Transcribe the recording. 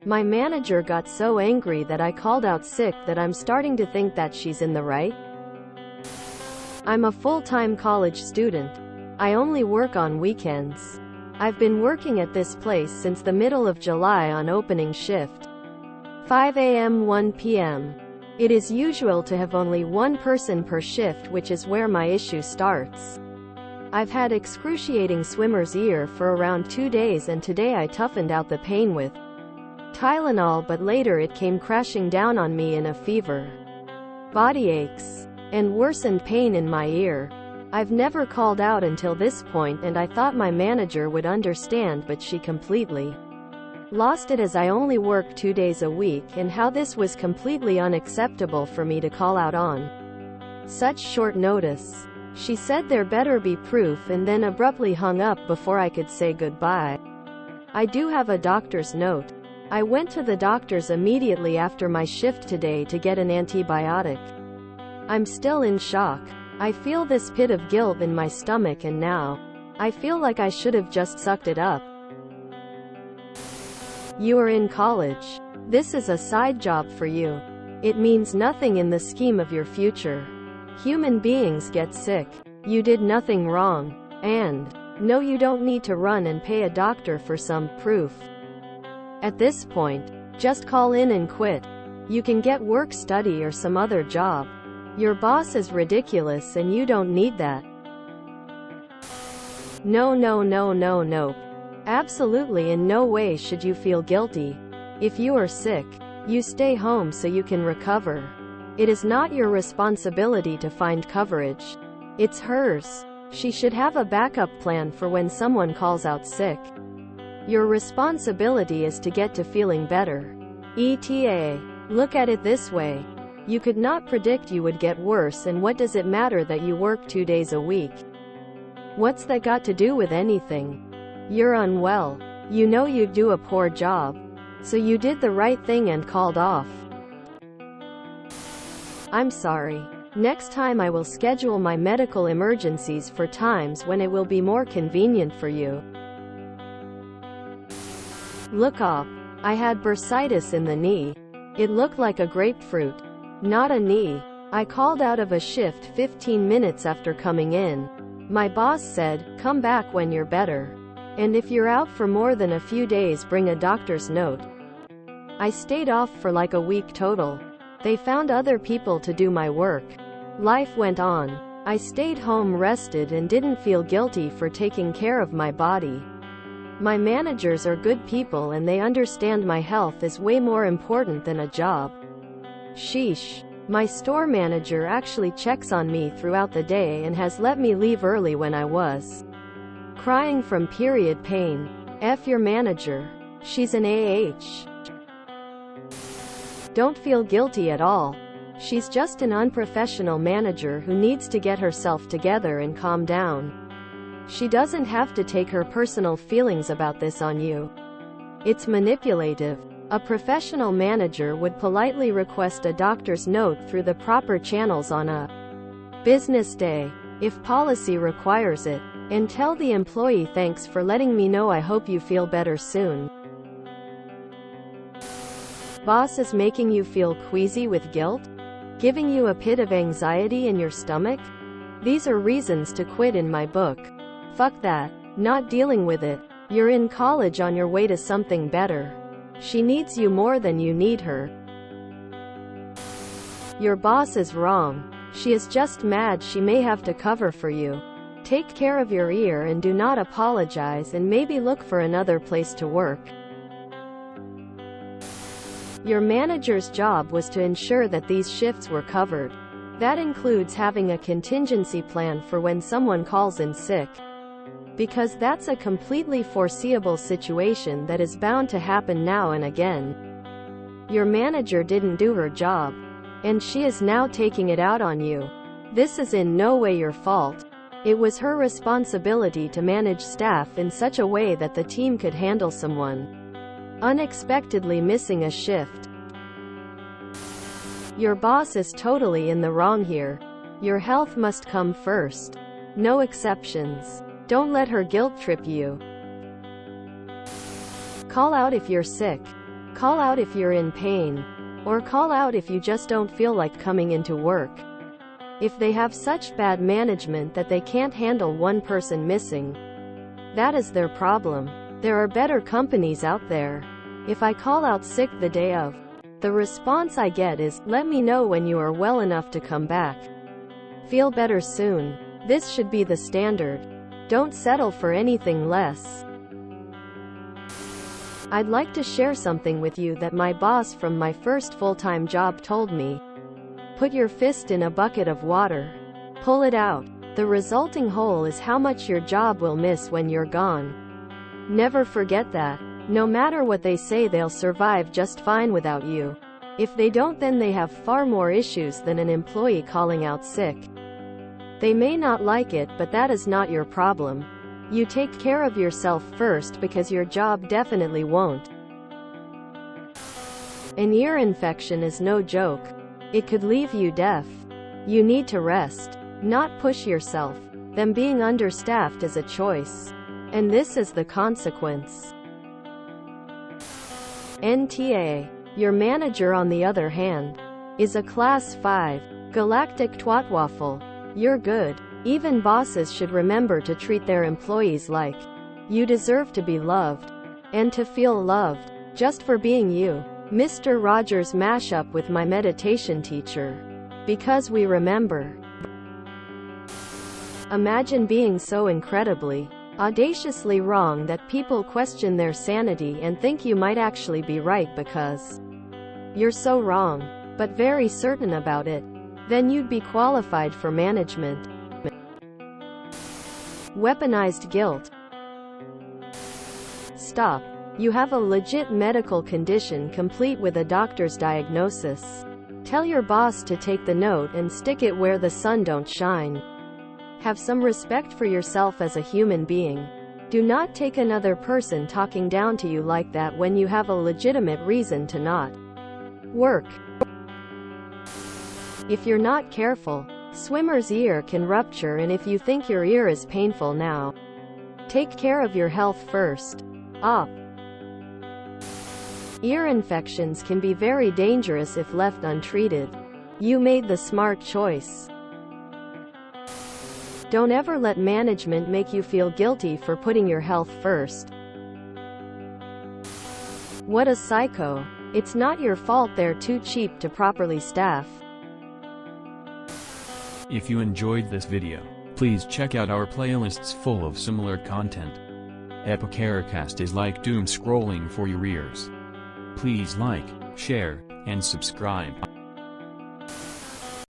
My manager got so angry that I called out sick that I'm starting to think that she's in the right. I'm a full-time college student. I only work on weekends. I've been working at this place since the middle of July on opening shift. 5 a.m. 1 p.m. It is usual to have only one person per shift, which is where my issue starts. I've had excruciating swimmer's ear for around 2 days, and today I toughened out the pain with Tylenol, but later it came crashing down on me in a fever, body aches, and worsened pain in my ear. I've never called out until this point, and I thought my manager would understand, but she completely lost it, as I only work 2 days a week, and how this was completely unacceptable for me to call out on such short notice. She said there better be proof, and then abruptly hung up before I could say goodbye. I do have a doctor's note. I went to the doctor's immediately after my shift today to get an antibiotic. I'm still in shock. I feel this pit of guilt in my stomach, and now I feel like I should have just sucked it up. You are in college. This is a side job for you. It means nothing in the scheme of your future. Human beings get sick. You did nothing wrong. And no, you don't need to run and pay a doctor for some proof. At this point, just call in and quit. You can get work study or some other job. Your boss is ridiculous and you don't need that. No, no, no, no, no. Absolutely in no way should you feel guilty. If you are sick, you stay home so you can recover. It is not your responsibility to find coverage. It's hers. She should have a backup plan for when someone calls out sick. Your responsibility is to get to feeling better. ETA. Look at it this way. You could not predict you would get worse, and what does it matter that you work 2 days a week? What's that got to do with anything? You're unwell. You know you do a poor job. So you did the right thing and called off. I'm sorry. Next time I will schedule my medical emergencies for times when it will be more convenient for you. Look up. I had bursitis in the knee. It looked like a grapefruit. Not a knee. I called out of a shift 15 minutes after coming in. My boss said, "Come back when you're better. And if you're out for more than a few days, bring a doctor's note." I stayed off for like a week total. They found other people to do my work. Life went on. I stayed home, rested, and didn't feel guilty for taking care of my body. My managers are good people and they understand my health is way more important than a job. Sheesh. My store manager actually checks on me throughout the day and has let me leave early when I was crying from period pain. F your manager. She's an AH. Don't feel guilty at all. She's just an unprofessional manager who needs to get herself together and calm down. She doesn't have to take her personal feelings about this on you. It's manipulative. A professional manager would politely request a doctor's note through the proper channels on a business day, if policy requires it, and tell the employee, "Thanks for letting me know, I hope you feel better soon." Boss is making you feel queasy with guilt? Giving you a pit of anxiety in your stomach? These are reasons to quit in my book. Fuck that. Not dealing with it. You're in college on your way to something better. She needs you more than you need her. Your boss is wrong. She is just mad she may have to cover for you. Take care of your ear and do not apologize, and maybe look for another place to work. Your manager's job was to ensure that these shifts were covered. That includes having a contingency plan for when someone calls in sick. Because that's a completely foreseeable situation that is bound to happen now and again. Your manager didn't do her job, and she is now taking it out on you. This is in no way your fault. It was her responsibility to manage staff in such a way that the team could handle someone unexpectedly missing a shift. Your boss is totally in the wrong here. Your health must come first. No exceptions. Don't let her guilt trip you. Call out if you're sick. Call out if you're in pain. Or call out if you just don't feel like coming into work. If they have such bad management that they can't handle one person missing, that is their problem. There are better companies out there. If I call out sick the day of, the response I get is, "Let me know when you are well enough to come back. Feel better soon." This should be the standard. Don't settle for anything less. I'd like to share something with you that my boss from my first full-time job told me. Put your fist in a bucket of water. Pull it out. The resulting hole is how much your job will miss when you're gone. Never forget that. No matter what they say, they'll survive just fine without you. If they don't, then they have far more issues than an employee calling out sick. They may not like it, but that is not your problem. You take care of yourself first, because your job definitely won't. An ear infection is no joke. It could leave you deaf. You need to rest, not push yourself. Them being understaffed is a choice. And this is the consequence. NTA. Your manager, on the other hand, is a Class 5 galactic twatwaffle. You're good. Even bosses should remember to treat their employees like you deserve to be loved. And to feel loved, just for being you. Mr. Rogers' mashup with my meditation teacher. Because we remember. Imagine being so incredibly, audaciously wrong that people question their sanity and think you might actually be right because you're so wrong, but very certain about it. Then you'd be qualified for management. Weaponized guilt. Stop. You have a legit medical condition complete with a doctor's diagnosis. Tell your boss to take the note and stick it where the sun don't shine. Have some respect for yourself as a human being. Do not take another person talking down to you like that when you have a legitimate reason to not work. If you're not careful, swimmer's ear can rupture, and if you think your ear is painful now, take care of your health first. Op. Ear infections can be very dangerous if left untreated. You made the smart choice. Don't ever let management make you feel guilty for putting your health first. What a psycho. It's not your fault they're too cheap to properly staff. If you enjoyed this video, please check out our playlists full of similar content. Epicaricast is like doom scrolling for your ears. Please like, share, and subscribe.